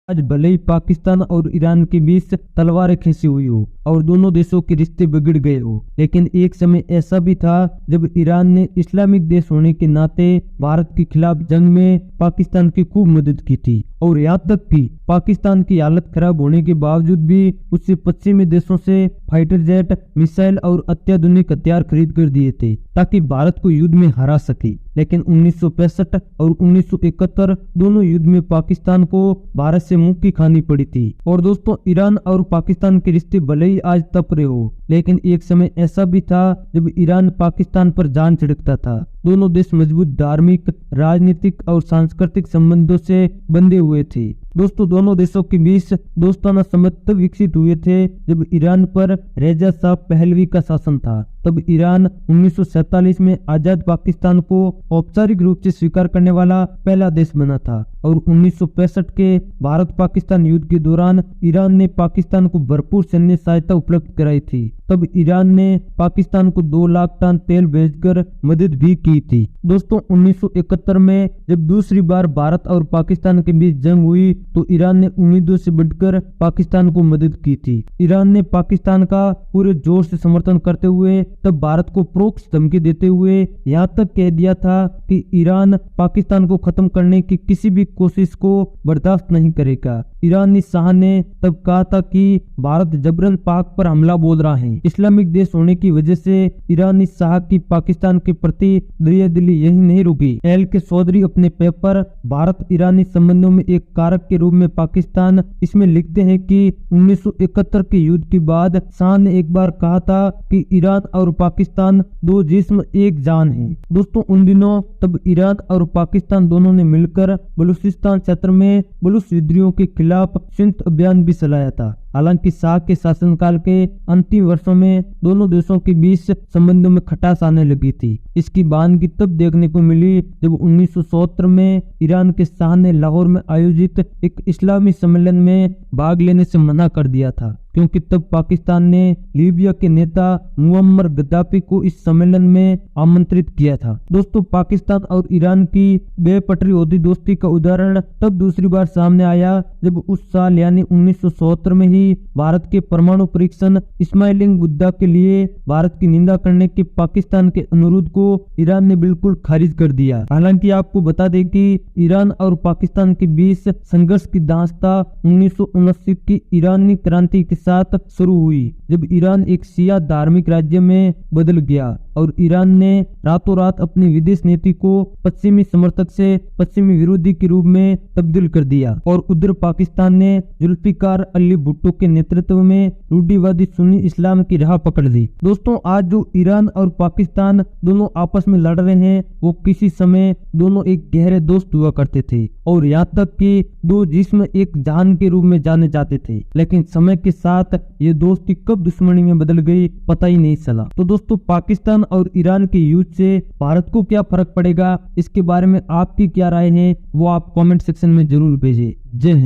आज भले ही पाकिस्तान और ईरान के बीच तलवारें खींची हुई हो और दोनों देशों के रिश्ते बिगड़ गए हो, लेकिन एक समय ऐसा भी था जब ईरान ने इस्लामिक देश होने के नाते भारत के खिलाफ जंग में पाकिस्तान की खूब मदद की थी। और यहाँ तक कि पाकिस्तान की हालत खराब होने के बावजूद भी उससे पश्चिमी देशों से फाइटर जेट, मिसाइल और अत्याधुनिक हथियार खरीद कर दिए थे ताकि भारत को युद्ध में हरा सके। लेकिन 1965 और 1971 दोनों युद्ध में पाकिस्तान को भारत से मुक्की खानी पड़ी थी। और दोस्तों, ईरान और पाकिस्तान के रिश्ते भले ही आज तप रहे हो, लेकिन एक समय ऐसा भी था जब ईरान पाकिस्तान पर जान छिड़कता था। दोनों देश मजबूत धार्मिक, राजनीतिक और सांस्कृतिक संबंधों से बंधे हुए थे। दोस्तों, दोनों देशों के बीच दोस्ताना संबंध तब विकसित हुए थे जब ईरान पर रेजा शाह पहलवी का शासन था। तब ईरान 1947 में आजाद पाकिस्तान को औपचारिक रूप से स्वीकार करने वाला पहला देश बना था। और 1965 के भारत पाकिस्तान युद्ध के दौरान ईरान ने पाकिस्तान को भरपूर सैन्य सहायता उपलब्ध कराई थी। तब ईरान ने पाकिस्तान को 2 लाख टन तेल भेजकर मदद भी की थी। दोस्तों, 1971 में जब दूसरी बार भारत और पाकिस्तान के बीच जंग हुई तो ईरान ने उम्मीदों से बढ़कर पाकिस्तान को मदद की थी। ईरान ने पाकिस्तान का पूरे जोर से समर्थन करते हुए तब भारत को प्रोक्ष धमकी देते हुए यहाँ तक कह दिया था कि ईरान पाकिस्तान को खत्म करने की किसी भी कोशिश को बर्दाश्त नहीं करेगा। ईरानी शाह ने तब कहा था कि भारत जबरन पाक पर हमला बोल रहा है। इस्लामिक देश होने की वजह से ईरानी शाह की पाकिस्तान के प्रति दरियादिली यही नहीं रुकी। एल के चौधरी अपने पेपर भारत ईरानी संबंधों में एक कारक के रूप में पाकिस्तान इसमें लिखते हैं कि 1971 के युद्ध के बाद शाह ने एक बार कहा था कि ईरान और पाकिस्तान 2 जिस्म एक जान है। दोस्तों, उन दिनों तब ईरान और पाकिस्तान दोनों ने मिलकर बलूचिस्तान क्षेत्र में बलूच विद्रोहियों के खिलाफ संयुक्त अभियान भी चलाया था। हालांकि शाह के शासनकाल के अंतिम वर्षों में दोनों देशों के बीच संबंधों में खटास आने लगी थी। इसकी बानगी तब देखने को मिली जब 1970 में ईरान के शाह ने लाहौर में आयोजित एक इस्लामी सम्मेलन में भाग लेने से मना कर दिया था, क्योंकि तब पाकिस्तान ने लीबिया के नेता मुअम्मर गद्दाफी को इस सम्मेलन में आमंत्रित किया था। दोस्तों, पाकिस्तान और ईरान की बेपटरी होती दोस्ती का उदाहरण तब दूसरी बार सामने आया जब उस साल यानी 1970 में ही भारत के परमाणु परीक्षण इस्माइलिंग मुद्दा के लिए भारत की निंदा करने के पाकिस्तान के अनुरोध को ईरान ने बिल्कुल खारिज कर दिया। हालांकि आपको बता दें कि ईरान और पाकिस्तान के बीच संघर्ष की दास्तां 1979 की ईरानी क्रांति के साथ शुरू हुई, जब ईरान एक शिया धार्मिक राज्य में बदल गया और ईरान ने रातों रात अपनी विदेश नीति को पश्चिमी समर्थक से पश्चिमी विरोधी के रूप में तब्दील कर दिया। और उधर पाकिस्तान ने जुल्फिकार अली भुट्टो के नेतृत्व में रूढ़िवादी सुन्नी इस्लाम की राह पकड़ ली। दोस्तों, आज जो ईरान और पाकिस्तान दोनों आपस में लड़ रहे हैं, वो किसी समय दोनों एक गहरे दोस्त हुआ करते थे और यहाँ तक कि 2 जिस्म एक जान के रूप में जाने जाते थे। लेकिन समय के साथ ये दोस्ती कब दुश्मनी में बदल गई पता ही नहीं चला। तो दोस्तों, पाकिस्तान और ईरान के युद्ध से भारत को क्या फर्क पड़ेगा, इसके बारे में आपकी क्या राय है वो आप कमेंट सेक्शन में जरूर भेजें। जय हिंद।